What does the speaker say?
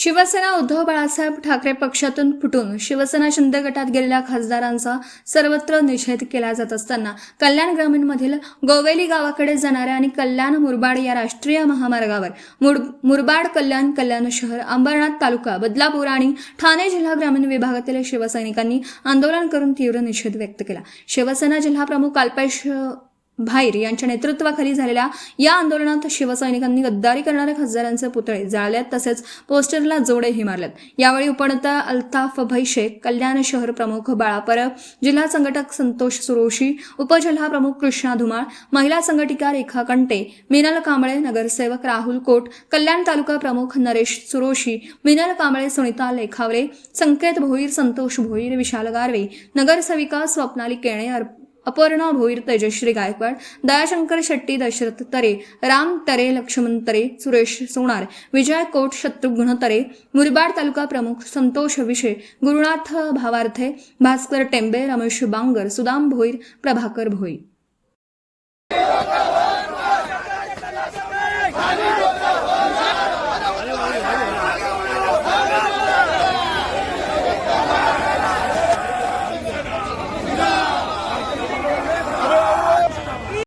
शिवसेना उद्धव बाळासाहेब ठाकरे पक्षातून फुटून शिवसेना शिंदे गटात गेलेल्या खासदारांचा सर्वत्र निषेध केला जात असताना कल्याण ग्रामीणमधील गोवेली गावाकडे जाणाऱ्या आणि कल्याण मुरबाड या राष्ट्रीय महामार्गावर मुरबाड कल्याण कल्याण शहर अंबरनाथ तालुका बदलापूर आणि ठाणे जिल्हा ग्रामीण विभागातील शिवसैनिकांनी आंदोलन करून तीव्र निषेध व्यक्त केला। शिवसेना जिल्हा प्रमुख अल्पेश भाईर यांच्या नेतृत्वाखाली झालेल्या या आंदोलनात शिवसैनिकांनी गद्दारी करणाऱ्या खासदारांचे पुतळे जाळल्यात, तसेच पोस्टरला जोडेही मारल्यात। यावेळी उपनेता अल्ताफ भैशे, कल्याण शहर प्रमुख बाळा परब, जिल्हा संघटक संतोष सुरोशी, उपजिल्हा प्रमुख कृष्णा धुमाळ, महिला संघटिका रेखा कंटे, मिनल कांबळे, नगरसेवक राहुल कोट, कल्याण तालुका प्रमुख नरेश सुरोशी, मिनल कांबळे, सुनीता लेखावरे, संकेत भोईर, संतोष भोईर, विशाल गारवे, नगरसेविका स्वप्नाली केणे, अपर्णा भोईर, तेजश्री गायकवाड, दयाशंकर शेट्टी, दशरथ तरे, राम तरे, लक्ष्मण तरे, सुरेश सोनार, विजय कोट, शत्रुघ्न तरे, मुरबाड तालुका प्रमुख संतोष विशे, गुरुनाथ भावार्थे, भास्कर टेंबे, रमेश बांगर, सुदाम भोईर, प्रभाकर भोईर।